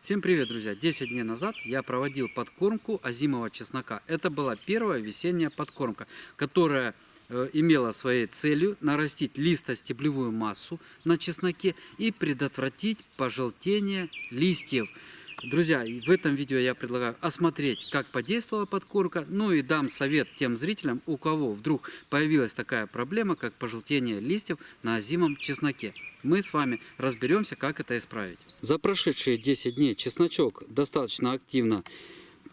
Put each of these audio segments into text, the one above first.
Всем привет, друзья! 10 дней назад я проводил подкормку озимого чеснока. Это была первая весенняя подкормка, которая имела своей целью нарастить листостеблевую массу на чесноке и предотвратить пожелтение листьев. Друзья, в этом видео я предлагаю осмотреть, как подействовала подкормка, ну и дам совет тем зрителям, у кого вдруг появилась такая проблема, как пожелтение листьев на озимом чесноке. Мы с вами разберемся, как это исправить. За прошедшие 10 дней чесночок достаточно активно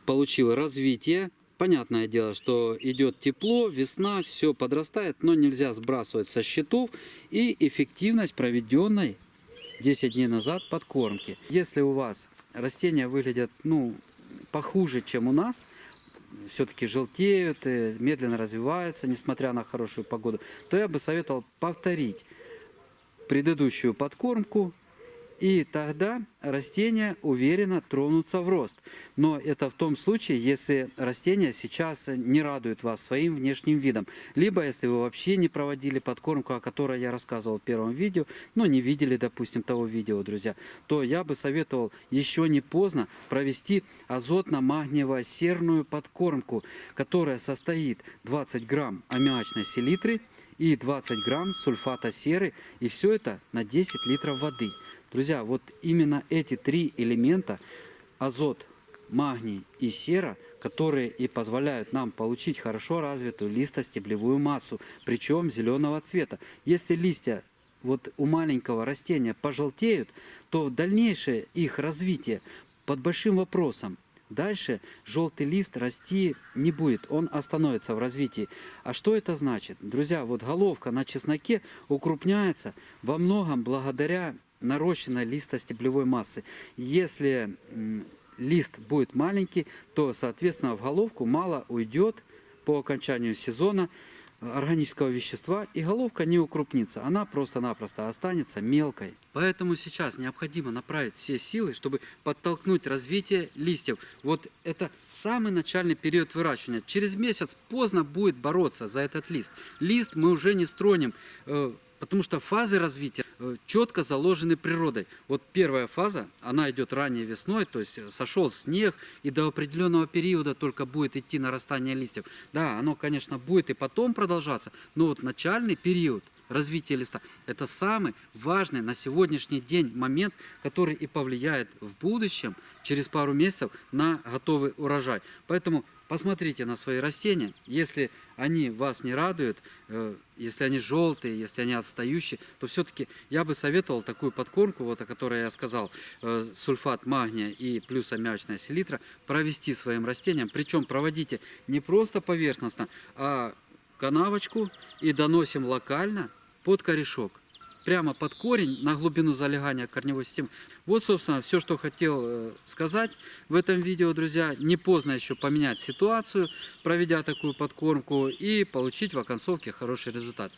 получил развитие. Понятное дело, что идет тепло, весна, все подрастает, но нельзя сбрасывать со счетов и эффективность проведенной 10 дней назад подкормки. Если у вас растения выглядят похуже, чем у нас, все-таки желтеют, медленно развиваются, несмотря на хорошую погоду, то я бы советовал повторить предыдущую подкормку, и тогда растения уверенно тронутся в рост. Но это в том случае, если растения сейчас не радуют вас своим внешним видом. Либо если вы вообще не проводили подкормку, о которой я рассказывал в первом видео, но не видели, допустим, того видео, друзья, то я бы советовал еще не поздно провести азотно-магниево-серную подкормку, которая состоит 20 грамм аммиачной селитры и 20 грамм сульфата серы, и все это на 10 литров воды. Друзья, вот именно эти три элемента, азот, магний и сера, которые и позволяют нам получить хорошо развитую листостеблевую массу, причем зеленого цвета. Если листья вот у маленького растения пожелтеют, то дальнейшее их развитие под большим вопросом. Дальше желтый лист расти не будет, он остановится в развитии. А что это значит? Друзья, вот головка на чесноке укрупняется во многом благодаря нарощенной листостеблевой массы. Если лист будет маленький, то, соответственно, в головку мало уйдет по окончанию сезона органического вещества, и головка не укрупнится, она просто-напросто останется мелкой. Поэтому сейчас необходимо направить все силы, чтобы подтолкнуть развитие листьев. Вот это самый начальный период выращивания. Через месяц поздно будет бороться за этот лист. Лист мы уже не стронем, потому что фазы развития четко заложены природой. Вот первая фаза, она идет ранней весной, то есть сошел снег, и до определенного периода только будет идти нарастание листьев. Да, оно, конечно, будет и потом продолжаться, но вот начальный период развития листа — это самый важный на сегодняшний день момент, который и повлияет в будущем, через пару месяцев, на готовый урожай. Поэтому посмотрите на свои растения, если они вас не радуют, если они желтые, если они отстающие, то все-таки я бы советовал такую подкормку, вот о которой я сказал, сульфат магния и плюс аммиачная селитра, провести своим растениям. Причем проводите не просто поверхностно, а канавочку, и доносим локально под корешок. Прямо под корень, на глубину залегания корневой системы. Вот, собственно, все, что хотел сказать в этом видео, друзья. Не поздно еще поменять ситуацию, проведя такую подкормку, и получить в оконцовке хороший результат.